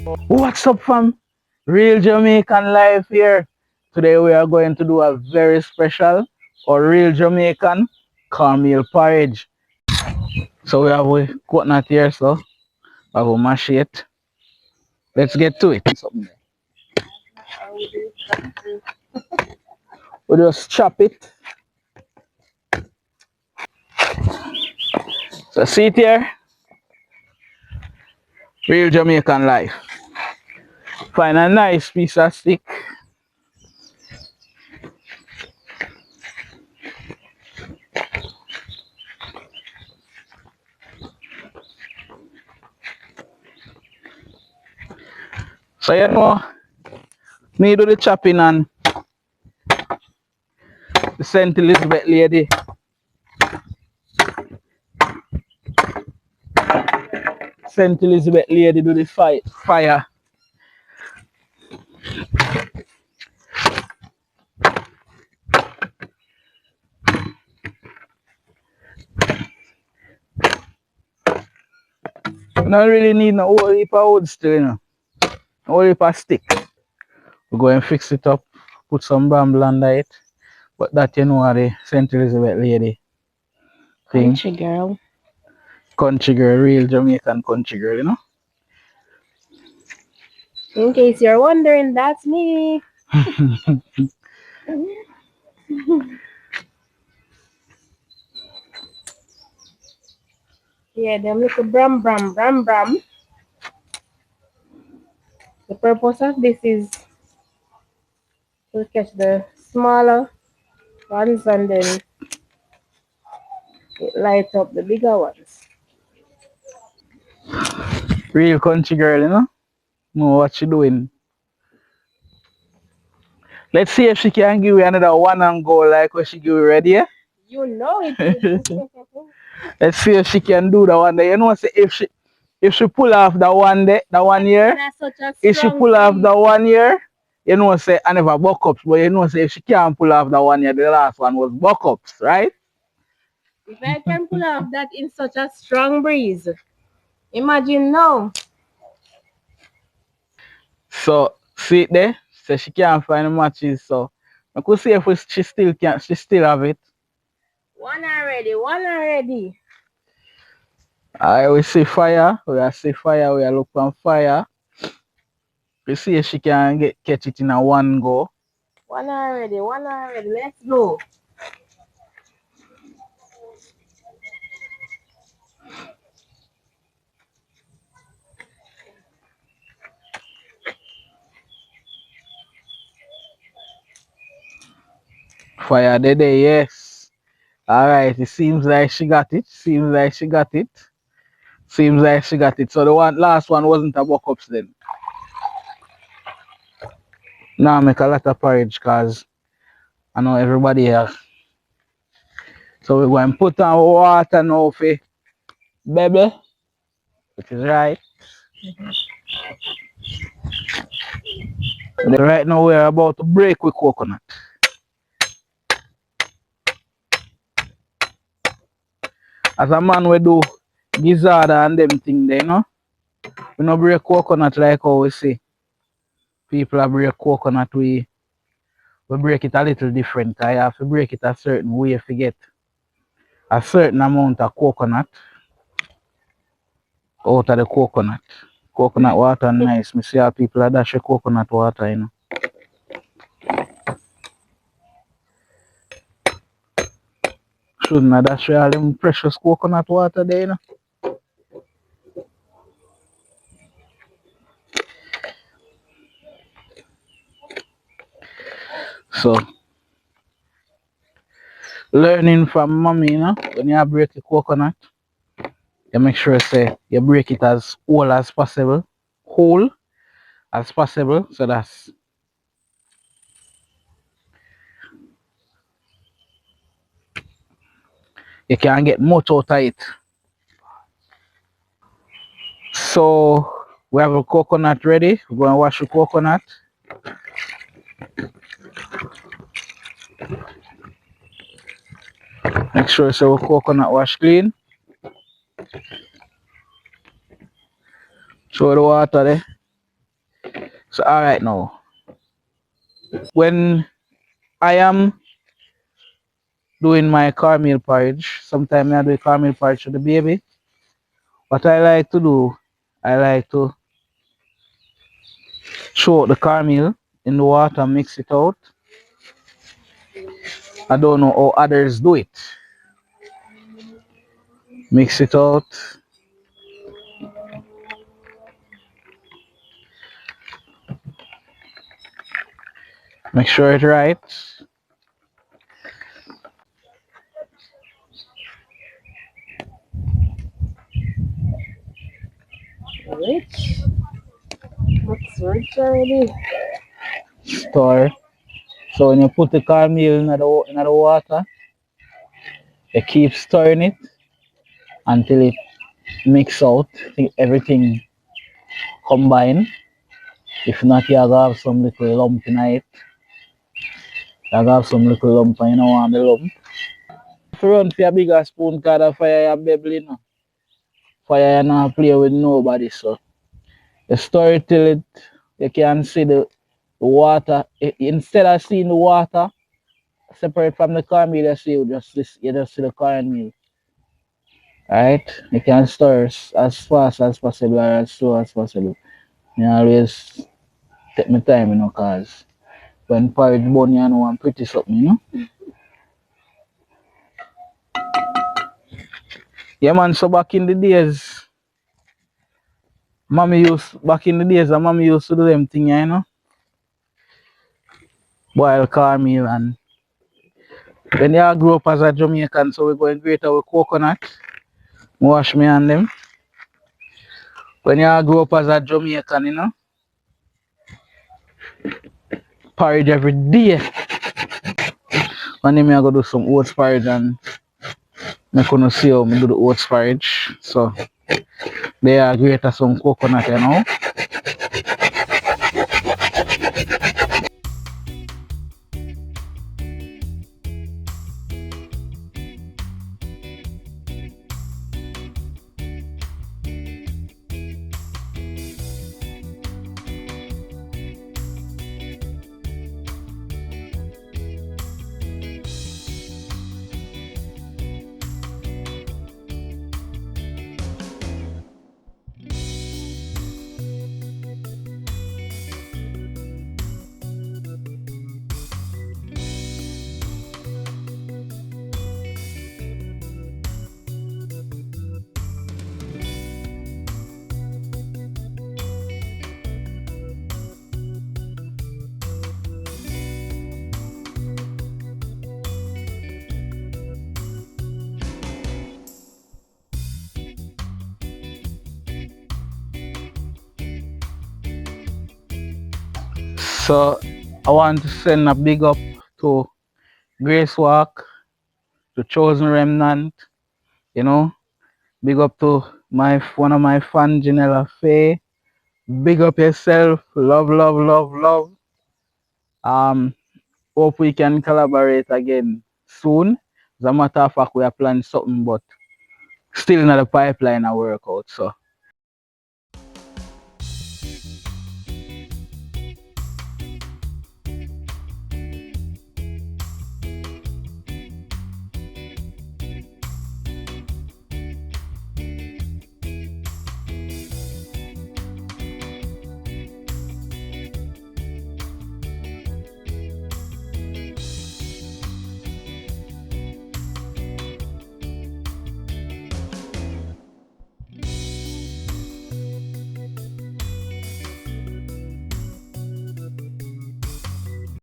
What's up, fam? Real Jamaican life here. Today we are going to do a very special or real Jamaican cornmeal porridge. So we have a coconut here, so I will mash it. Let's get to it. We just chop it. So see it here. Real Jamaican life. Find a nice piece of stick. So you know, me do the chopping and the St. Elizabeth lady. St. Elizabeth lady do the fire. You don't really need no whole heap of wood still, you know. A whole heap of stick. We go and fix it up, put some bramble under it. But that you know are the St. Elizabeth lady thing. Country girl. Country girl, real Jamaican country girl, you know. In case you're wondering, that's me. Yeah, them little bram. The purpose of this is to catch the smaller ones and then it light up the bigger ones. Real country girl, you know what she doing. Let's see if she can give you another one and go like what she give you ready, yeah? You know it. Let's see if she can do the one there. You know, say if she pull off the one day, the 1 year, if she pull off the 1 year, you know, say I never buck ups, but you know, say if she can't pull off the 1 year, the last one was buck ups, right? If I can pull off that in such a strong breeze, imagine now. So see it there, so she can't find the matches. So I could see if she still can, she still have it. One already. I will see fire. We are see fire. We are look on fire. We see if she can catch it in a one go. One already. Let's go. Fire there, yes. All right. It seems like she got it. Seems like she got it. So the last one wasn't a buck ups then. Now I make a lot of porridge because I know everybody here. So we're going to put on water now for baby, which is right. Right now we're about to break with coconut. As a man we do gizzard and them thing there, you know. We no break coconut like how we see. People are break coconut, we break it a little different. I have to break it a certain way to get a certain amount of coconut out of the coconut. Coconut water nice. Me see how people are dash coconut water, you know. Shouldn't have dash all them precious coconut water there, you know. So learning from mommy, you know, when you break the coconut, you make sure say you break it as whole as possible. Whole as possible. So that's you can get much out of it. So we have a coconut ready. We're going to wash the coconut. Make sure so coconut wash clean. Show the water there. So alright now. When I am doing my cornmeal porridge, sometimes I do cornmeal porridge to the baby. What I like to do, I like to throw out the cornmeal in the water, mix it out. I don't know how others do it. Mix it out. Make sure it's right. Rich. Looks rich already. Stir. So when you put the cornmeal in the water, you keep stirring it until it mix out, everything combine. If not, you have some little lump in it. You have some little lump and you don't want the lump. If you run for a bigger spoon, because the fire you bubbling, fire you not play with nobody. So you stir it till you can see the water. Instead of seeing the water separate from the cornmeal, you just see the cornmeal. Alright? You can stir as fast as possible or as slow as possible. You always take my time, cause when porridge bun, you know, I'm pretty something, Yeah, man, so back in the days, mommy used to do them thing, boil cornmeal, and when you grew up as a Jamaican, so we go and grate our coconut, wash me and them. When you grew up as a Jamaican, porridge every day. One day I go do some oats porridge and I gonna see how me do the oats porridge. So they are grate some coconut. So I want to send a big up to Grace Walk, to Chosen Remnant, you know. Big up to my one of my fans, Janella Faye. Big up yourself. Love, love, love, love. Um, hope we can collaborate again soon. As a matter of fact, we are planning something, but still in the pipeline I work out. So